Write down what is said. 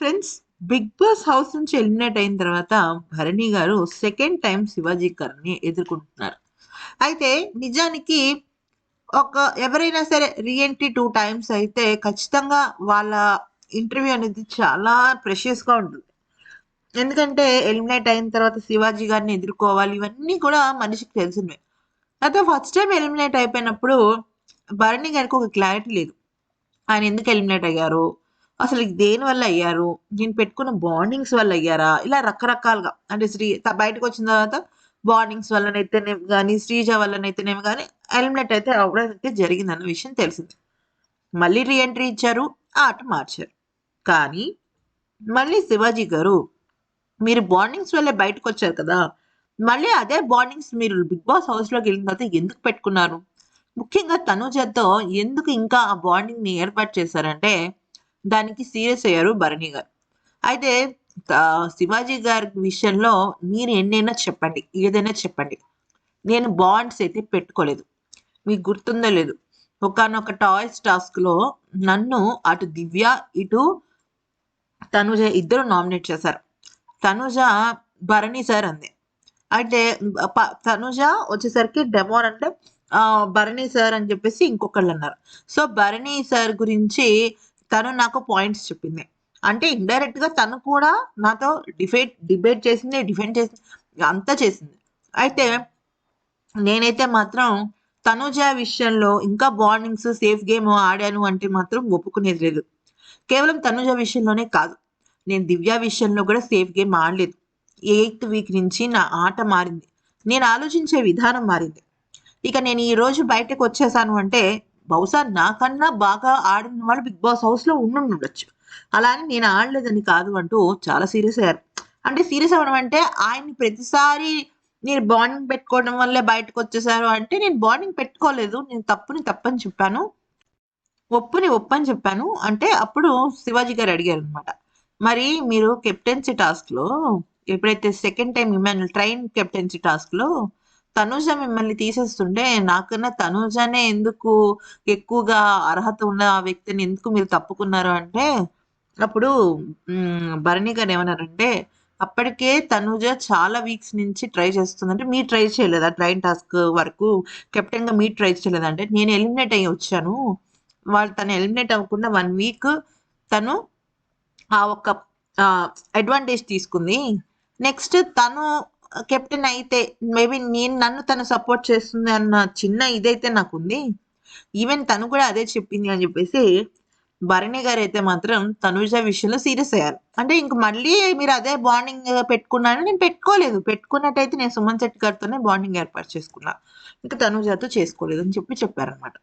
Friends, 'big boss' house నుంచి eliminate అయిన తర్వాత భరణి గారు సెకండ్ టైమ్ శివాజీ గారిని ఎదుర్కొంటున్నారు. అయితే నిజానికి ఒక ఎవరైనా సరే రీఎంట్రీ 2 టైమ్స్ అయితే ఖచ్చితంగా వాళ్ళ ఇంటర్వ్యూ అనేది చాలా ప్రెషియస్‌గా ఉంటుంది. ఎందుకంటే ఎలిమినేట్ అయిన తర్వాత శివాజీ గారిని ఎదుర్కోవాలి. ఇవన్నీ కూడా మనిషికి తెలిసినవే. అయితే ఫస్ట్ టైమ్ ఎలిమినేట్ అయిపోయినప్పుడు భరణి గారికి ఒక క్లారిటీ లేదు. ఆయన ఎందుకు ఎలిమినేట్ అయ్యారు? అసలు దేనివల్ల అయ్యారు? నేను పెట్టుకున్న బాండింగ్స్ వల్ల అయ్యారా? ఇలా రకరకాలుగా అంటే బయటకొచ్చిన తర్వాత బాండింగ్స్ వల్లనైతేనేమి గాని, శ్రీజ వల్లనైతేనేమి గాని ఎలిమినేట్ అయితే అవ్వడం అయితే జరిగిందన్న విషయం తెలిసింది. మళ్ళీ రీ ఎంట్రీ ఇచ్చారు. ఆట మార్చారు. కానీ మళ్ళీ శివాజీ గారు మీరు బాండింగ్స్ వల్లే బయటకొచ్చారు కదా! మళ్ళీ అదే బాండింగ్స్ మీరు 'బిగ్ బాస్' హౌస్‌లోకెళ్ళిన తర్వాత ఎందుకు పెట్టుకున్నారు? ముఖ్యంగా తనూజతో ఎందుకు ఇంకా ఆ బాండింగ్‌ని ఏర్పాటు చేశారంటే, దానికి సీరియస్ అయ్యారు భరణి గారు. అయితే శివాజీ గారి విషయంలో మీరు ఎన్నైనా చెప్పండి. ఏదైనా చెప్పండి. నేను బాండ్స్ అయితే పెట్టుకోలేదు. మీకు గుర్తుందో లేదో, ఒకానొక టాయ్స్ టాస్క్‌లో నన్ను అటు దివ్య, ఇటు తనుజ ఇద్దరు నామినేట్ చేశారు. తనుజ భరణి సార్ అంది. అయితే తనుజ వచ్చేసరికి డెమోన్ అంటే భరణి సార్ అని చెప్పేసి ఇంకొకళ్ళన్నారు. సో, భరణి సార్ గురించి తను నాకు పాయింట్స్ చెప్పింది. అంటే ఇండైరెక్ట్‌గా తను కూడా నాతో డిబేట్ చేసింది, డిఫెండ్ చేసింది, అంతా చేసింది. అయితే నేనైతే మాత్రం తనుజ విషయంలో ఇంకా బాండింగ్స్, సేఫ్ గేమ్ ఆడాను అంటే మాత్రం ఒప్పుకునేది లేదు. కేవలం తనుజ విషయంలోనే కాదు. నేను దివ్య విషయంలో కూడా సేఫ్ గేమ్ ఆడలేదు. 8థ్ వీక్ నుంచి నా ఆట మారింది. నేను ఆలోచించే విధానం మారింది. ఇక నేను ఈరోజు బయటకొచ్చేసాను అంటే, బహుశా నాకన్నా బాగా ఆడిన వాళ్ళు 'బిగ్ బాస్' హౌస్‌లో ఉండుండొచ్చు. అలా అని నేను ఆడలేదని కాదు అంటూ చాలా సీరియస్ అయ్యారు. అంటే సీరియస్ అవ్వడం అంటే ఆయన్ని ప్రతిసారి మీరు బాండింగ్ పెట్టుకోవడం వల్లే బయటకొచ్చేసారు అంటే, నేను బాండింగ్ పెట్టుకోలేదు. నేను తప్పుని తప్పని చెప్పాను. ఒప్పుని ఒప్పని చెప్పాను. అంటే అప్పుడు శివాజీ గారు అడిగారనమాట. మరి మీరు కెప్టెన్సీ టాస్క్‌లో ఎప్పుడైతే సెకండ్ టైమ్ మిమ్మల్ని కెప్టెన్సీ టాస్క్‌లో తనూజ మిమ్మల్ని తీసేస్తుంటే నాకన్నా తనూజనే ఎందుకు ఎక్కువగా అర్హత ఉన్న ఆ వ్యక్తిని ఎందుకు మీరు తప్పుకున్నారు అంటే, అప్పుడు భరణి గారు ఏమన్నారంటే, అప్పటికే తనూజ చాలా వీక్స్ నుంచి ట్రై చేస్తుందంటే మీరు ట్రై చేయలేదా? ట్రైన్ టాస్క్ వరకు కెప్టెన్‌గా మీరు ట్రై చేయలేదా? అంటే నేను ఎలిమినేట్ అయ్యి వచ్చాను. తను ఎలిమినేట్ అవ్వకుండా 1 వీక్ తను ఆ ఒక్క అడ్వాంటేజ్ తీసుకుంది. నెక్స్ట్ తను కెప్టెన్ అయితే మేబీ నన్ను తను సపోర్ట్ చేస్తుంది అన్న చిన్న ఇదైతే నాకుంది. ఈవెన్ తను కూడా అదే చెప్పింది అని చెప్పేసి భరణి గారైతే మాత్రం తనూజ విషయంలో సీరియస్ అయ్యారు. అంటే ఇంక మళ్ళీ మీరు అదే బాండింగ్ పెట్టుకున్నారని నేను పెట్టుకోలేదు. పెట్టుకున్నట్టయితే నేను సుమన్ శెట్టి గారితోనే బాండింగ్ ఏర్పాటు చేసుకున్నా. ఇంక తనూజతో చేసుకోలేదు అని చెప్పారనమాట.